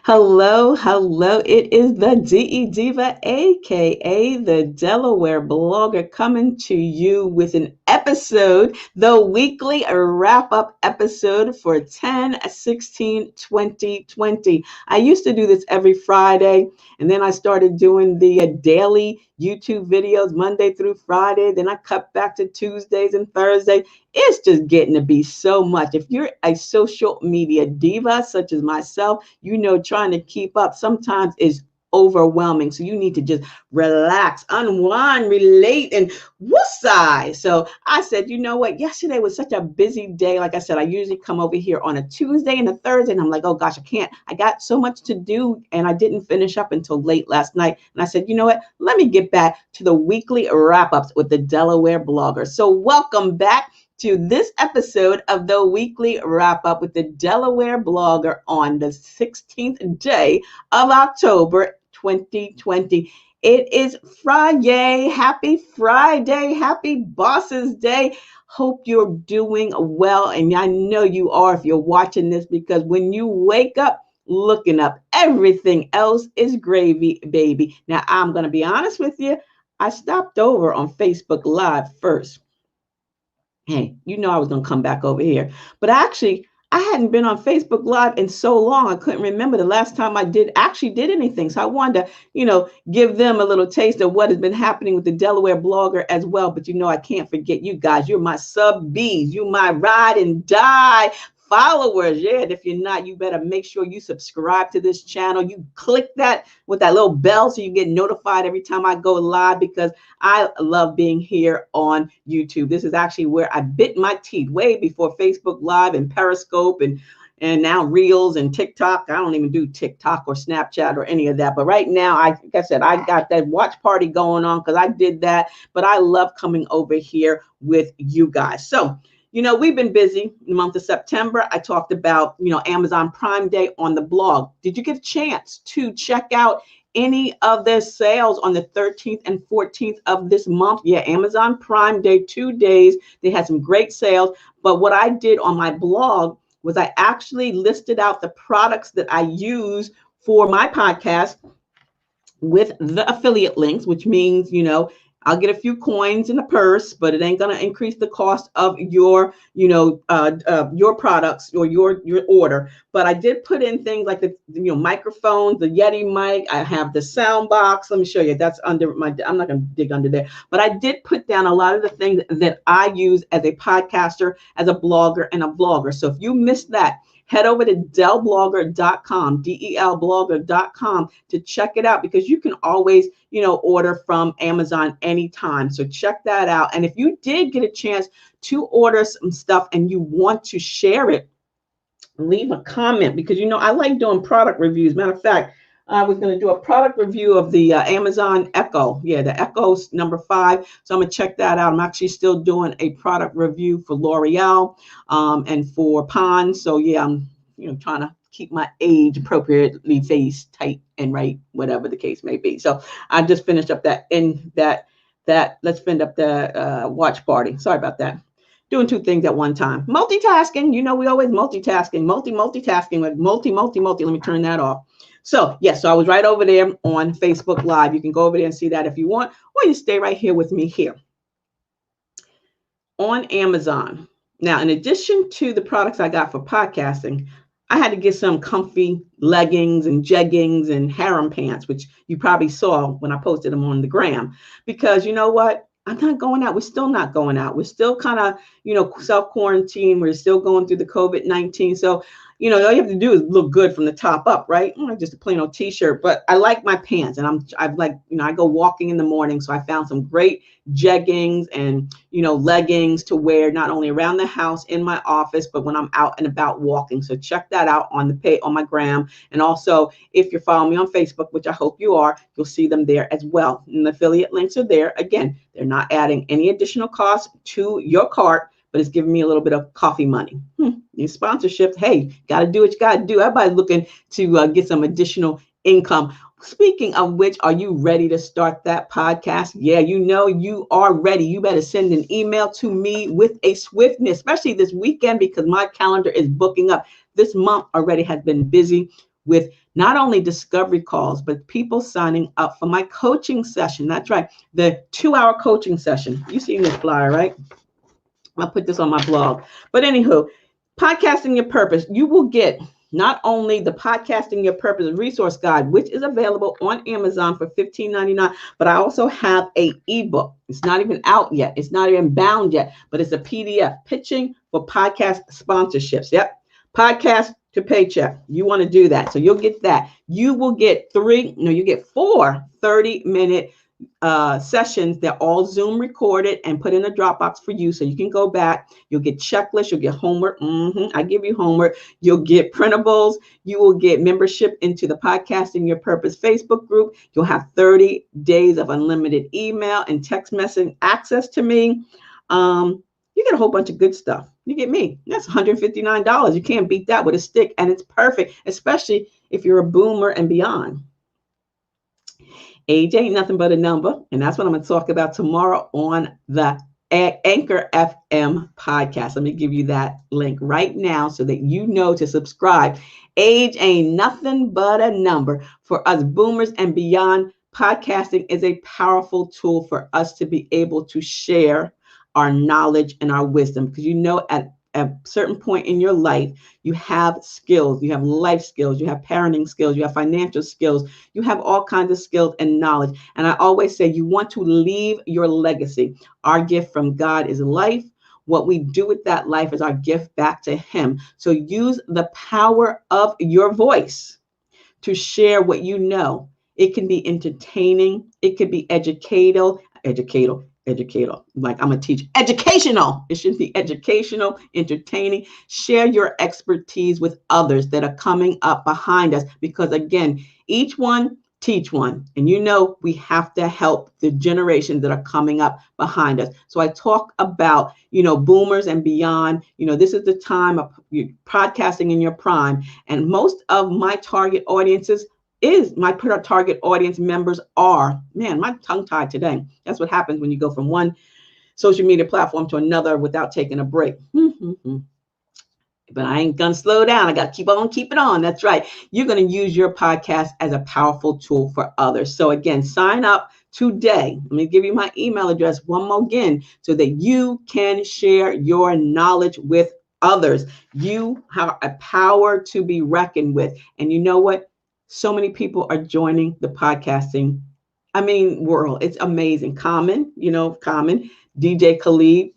Hello, hello. It is the DE Diva, aka the Delaware blogger, coming to you with an episode, the weekly wrap up episode for 10/16/2020. I used to do this every Friday, and then I started doing the daily YouTube videos Monday through Friday. Then I cut back to Tuesdays and Thursdays. It's just getting to be so much. If you're a social media diva such as myself, trying to keep up sometimes is overwhelming. So you need to just relax, unwind, relate, and woosah. So I said, you know what? Yesterday was such a busy day. Like I said, I usually come over here on a Tuesday and a Thursday, and I'm like, oh gosh, I can't. I got so much to do, and I didn't finish up until late last night. And I said, you know what? Let me get back to the weekly wrap-ups with the Delaware blogger. So welcome back to this episode of the weekly wrap up with the Delaware blogger on the 16th day of October 2020. It is Friday. Happy Friday. Happy Bosses Day. Hope you're doing well. And I know you are if you're watching this, because when you wake up, looking up, everything else is gravy, baby. Now, I'm going to be honest with you. I stopped over on Facebook Live first. Hey, I was going to come back over here. But actually, I hadn't been on Facebook Live in so long. I couldn't remember the last time I did anything. So I wanted to, give them a little taste of what has been happening with the Delaware blogger as well. But I can't forget you guys. You're my sub Bs. You my ride and die followers. Yeah, and if you're not, you better make sure you subscribe to this channel. You click that with that little bell so you get notified every time I go live, because I love being here on YouTube. This is actually where I bit my teeth way before Facebook Live and Periscope and now Reels and TikTok. I don't even do TikTok or Snapchat or any of that. But right now, like I said, I got that watch party going on because I did that. But I love coming over here with you guys. So, we've been busy in the month of September. I talked about, Amazon Prime Day on the blog. Did you get a chance to check out any of their sales on the 13th and 14th of this month? Yeah, Amazon Prime Day, 2 days. They had some great sales. But what I did on my blog was I actually listed out the products that I use for my podcast with the affiliate links, which means, I'll get a few coins in the purse, but it ain't going to increase the cost of your, your products or your order. But I did put in things like the, microphones, the Yeti mic. I have the sound box. Let me show you. That's under my, I'm not going to dig under there, but I did put down a lot of the things that I use as a podcaster, as a blogger, and a vlogger. So if you missed that, head over to delblogger.com, delblogger.com, to check it out, because you can always, order from Amazon anytime. So check that out. And if you did get a chance to order some stuff and you want to share it, leave a comment, because, I like doing product reviews. Matter of fact, I was going to do a product review of the Amazon Echo. Yeah, the Echo's number 5. So I'm going to check that out. I'm actually still doing a product review for L'Oreal and for Pond's. So yeah, I'm trying to keep my age appropriately faced, tight and right, whatever the case may be. So I just finished up that let's finish up the watch party. Sorry about that. Doing 2 things at one time. Multitasking. We always multitasking, multitasking with multi. Let me turn that off. So yes, so I was right over there on Facebook Live. You can go over there and see that if you want, or you stay right here with me here on Amazon. Now, in addition to the products I got for podcasting, I had to get some comfy leggings and jeggings and harem pants, which you probably saw when I posted them on the gram, because you know what? I'm not going out. We're still not going out. We're still kind of, self-quarantine. We're still going through the COVID-19. So, all you have to do is look good from the top up, right? Just a plain old t-shirt. But I like my pants, and I've like, I go walking in the morning. So I found some great jeggings and, leggings to wear not only around the house, in my office, but when I'm out and about walking. So check that out on my gram. And also, if you're following me on Facebook, which I hope you are, you'll see them there as well. And the affiliate links are there. Again, they're not adding any additional cost to your cart, but it's giving me a little bit of coffee money. These sponsorships, hey, got to do what you got to do. Everybody's looking to get some additional income. Speaking of which, are you ready to start that podcast? Yeah, you are ready. You better send an email to me with a swiftness, especially this weekend, because my calendar is booking up. This month already has been busy with not only discovery calls, but people signing up for my coaching session. That's right, the 2-hour coaching session. You've seen this flyer, right? I'll put this on my blog. But anywho, podcasting your purpose, you will get not only the podcasting your purpose resource guide, which is available on Amazon for $15.99, but I also have a ebook. It's not even out yet. It's not even bound yet, but it's a PDF, pitching for podcast sponsorships. Yep. Podcast to paycheck. You want to do that. So you'll get that. You will get you get 4 30-minute sessions. They're all Zoom recorded and put in a Dropbox for you, so you can go back. You'll get checklists. You'll get homework. I give you homework. You'll get printables. You will get membership into the Podcasting Your Purpose Facebook group. You'll have 30 days of unlimited email and text messaging access to me. You get a whole bunch of good stuff. You get me. That's $159. You can't beat that with a stick, and it's perfect, especially if you're a boomer and beyond. Age ain't nothing but a number, and that's what I'm going to talk about tomorrow on the Anchor FM podcast. Let me give you that link right now so that you know to subscribe. Age ain't nothing but a number. For us boomers and beyond, podcasting is a powerful tool for us to be able to share our knowledge and our wisdom, because at a certain point in your life, you have skills, you have life skills, you have parenting skills, you have financial skills, you have all kinds of skills and knowledge. And I always say you want to leave your legacy. Our gift from God is life. What we do with that life is our gift back to Him. So use the power of your voice to share what you know. It can be entertaining. It could be educational. Like I'm going to teach educational. It should be educational, entertaining. Share your expertise with others that are coming up behind us, because again, each one teach one. And we have to help the generations that are coming up behind us. So I talk about, boomers and beyond. This is the time of podcasting in your prime. And most of my target audiences my target audience members are, my tongue tied today. That's what happens when you go from one social media platform to another without taking a break. But I ain't gonna slow down. I got to keep on keeping on. That's right. You're going to use your podcast as a powerful tool for others. So again, sign up today. Let me give you my email address one more again so that you can share your knowledge with others. You have a power to be reckoned with. And you know what? So many people are joining the podcasting, world. It's amazing. Common, DJ Khalid,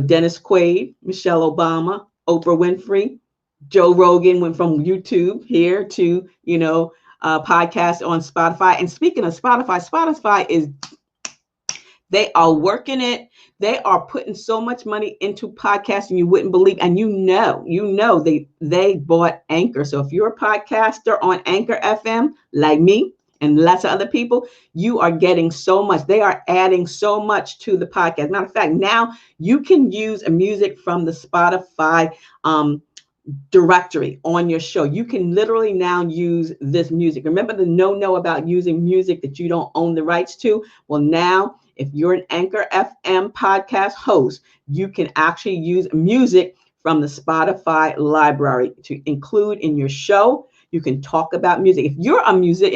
Dennis Quaid, Michelle Obama, Oprah Winfrey, Joe Rogan went from YouTube here to, podcast on Spotify. And speaking of Spotify they are working it. They are putting so much money into podcasting you wouldn't believe. And they bought Anchor. So if you're a podcaster on Anchor FM like me and lots of other people, you are getting so much. They are adding so much to the podcast. Matter of fact, now you can use music from the Spotify directory on your show. You can literally now use this music. Remember the no about using music that you don't own the rights to? Well, now if you're an Anchor FM podcast host, you can actually use music from the Spotify library to include in your show. You can talk about music. If you're a music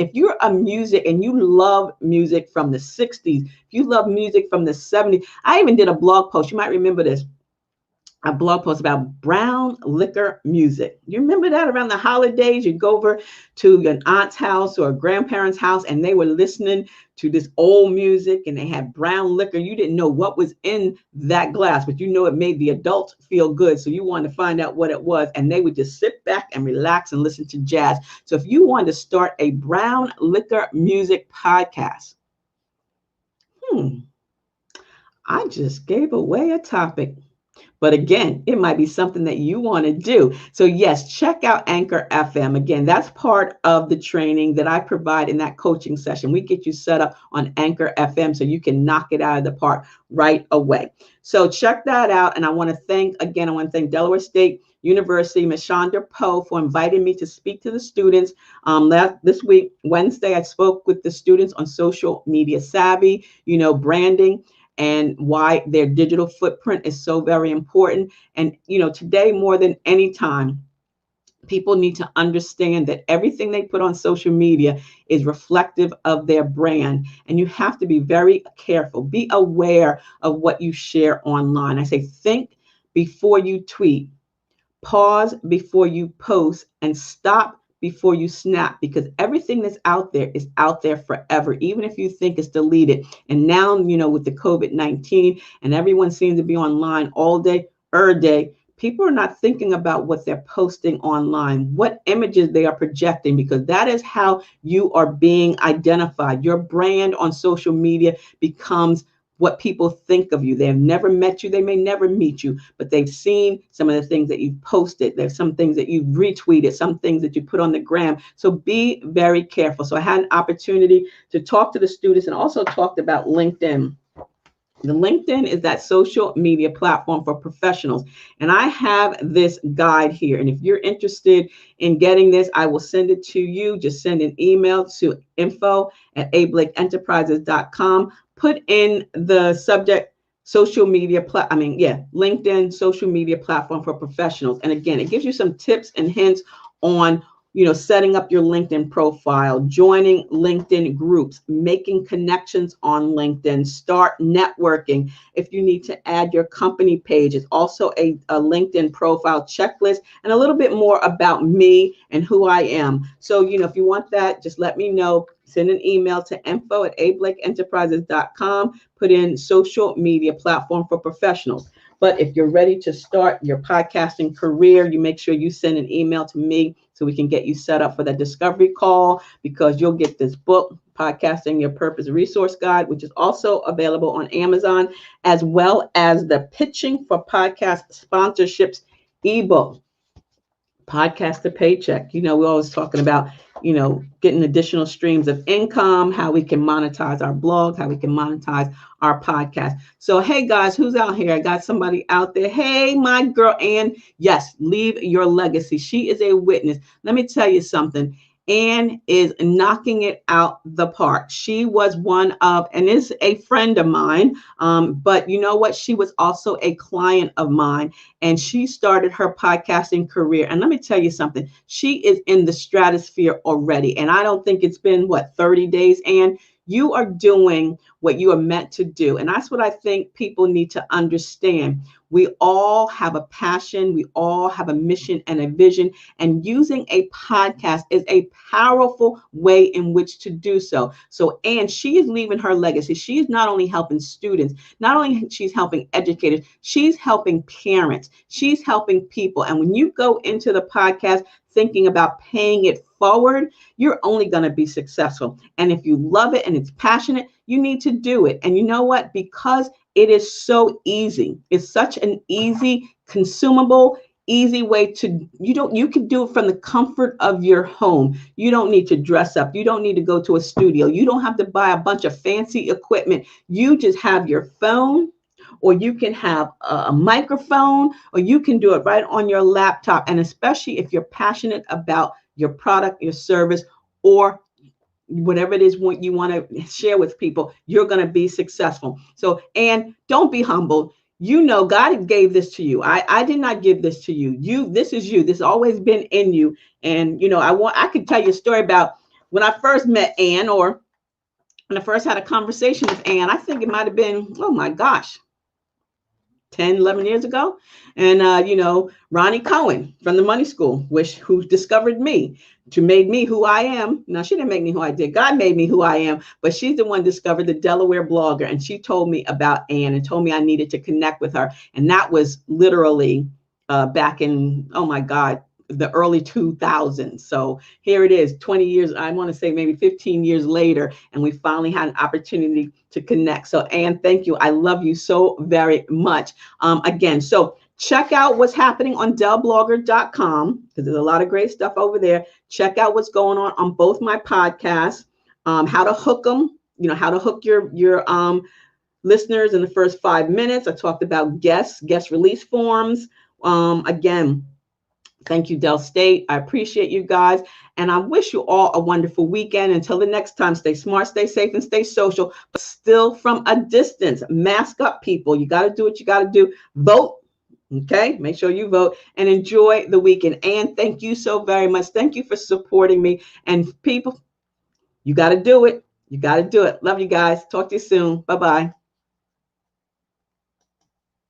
and you love music from the 60s, if you love music from the 70s, I even did a blog post. You might remember this. A blog post about brown liquor music. You remember that around the holidays? You'd go over to an aunt's house or a grandparent's house and they were listening to this old music and they had brown liquor. You didn't know what was in that glass, but it made the adults feel good. So you wanted to find out what it was, and they would just sit back and relax and listen to jazz. So if you wanted to start a brown liquor music podcast, I just gave away a topic. But again, it might be something that you want to do. So yes, check out Anchor FM. Again, that's part of the training that I provide in that coaching session. We get you set up on Anchor FM so you can knock it out of the park right away. So check that out. And I want to thank Delaware State University, Ms. Chandra Poe, for inviting me to speak to the students. This week, Wednesday, I spoke with the students on social media savvy, branding, and why their digital footprint is so very important. And, today more than any time, People need to understand that everything they put on social media is reflective of their brand. And you have to be very careful. Be aware of what you share online. I say, think before you tweet, pause before you post, and stop before you snap, because everything that's out there is out there forever, even if you think it's deleted. And now, with the COVID-19 and everyone seems to be online all day, day, people are not thinking about what they're posting online, what images they are projecting, because that is how you are being identified. Your brand on social media becomes what people think of you. They have never met you. They may never meet you, but they've seen some of the things that you've posted. There's some things that you've retweeted, some things that you put on the gram. So be very careful. So I had an opportunity to talk to the students and also talked about LinkedIn. The LinkedIn is that social media platform for professionals. And I have this guide here. And if you're interested in getting this, I will send it to you. Just send an email to info@ablakeenterprises.com. Put in the subject social media, LinkedIn social media platform for professionals. And again, it gives you some tips and hints on setting up your LinkedIn profile, joining LinkedIn groups, making connections on LinkedIn, start networking. If you need to add your company page, it's also a LinkedIn profile checklist and a little bit more about me and who I am. So, if you want that, just let me know. Send an email to info@ablakeenterprises.com. Put in social media platform for professionals. But if you're ready to start your podcasting career, you make sure you send an email to me so we can get you set up for that discovery call, because you'll get this book, Podcasting Your Purpose Resource Guide, which is also available on Amazon, as well as the Pitching for Podcast Sponsorships ebook. Podcast to paycheck. We're always talking about, getting additional streams of income, how we can monetize our blog, how we can monetize our podcast. So, hey guys, who's out here? I got somebody out there. Hey, my girl, Ann. Yes, leave your legacy. She is a witness. Let me tell you something. Ann is knocking it out the park. She was one of, and is a friend of mine, but you know what? She was also a client of mine, and she started her podcasting career. And let me tell you something. She is in the stratosphere already. And I don't think it's been, 30 days, Ann? You are doing what you are meant to do. And that's what I think people need to understand. We all have a passion. We all have a mission and a vision. And using a podcast is a powerful way in which to do so. So, Ann, she is leaving her legacy. She is not only helping students, not only she's helping educators, she's helping parents, she's helping people. And when you go into the podcast thinking about paying it forward, you're only going to be successful. And if you love it and it's passionate, you need to do it. And you know what? Because it is so easy. It's such an easy, consumable, easy way to, you can do it from the comfort of your home. You don't need to dress up. You don't need to go to a studio. You don't have to buy a bunch of fancy equipment. You just have your phone, or you can have a microphone, or you can do it right on your laptop. And especially if you're passionate about your product, your service, or whatever it is what you want to share with people, you're going to be successful. So, and don't be humbled. God gave this to you. I did not give this to you. This is you. This has always been in you. And, I could tell you a story about when I first met Ann, or when I first had a conversation with Ann. I think it might have been, oh my gosh, 10, 11 years ago. And, Ronnie Cohen from the Money School, who discovered me, to made me who I am. Now, she didn't make me who I did. God made me who I am, but she's the one discovered the Delaware blogger. And she told me about Ann and told me I needed to connect with her. And that was literally back in, oh my God, the early 2000s. So here it is, 20 years, I want to say maybe 15 years later, and we finally had an opportunity to connect. So Ann, thank you. I love you so very much. Again, so check out what's happening on delblogger.com, because there's a lot of great stuff over there. Check out what's going on both my podcasts, how to hook them, how to hook your listeners in the first 5 minutes. I talked about guest release forms. Again, thank you, Del State. I appreciate you guys. And I wish you all a wonderful weekend. Until the next time, stay smart, stay safe, and stay social, but still from a distance. Mask up, people. You got to do what you got to do. Vote. Okay, make sure you vote and enjoy the weekend. And thank you so very much. Thank you for supporting me. And people, you got to do it. You got to do it. Love you guys. Talk to you soon. Bye bye.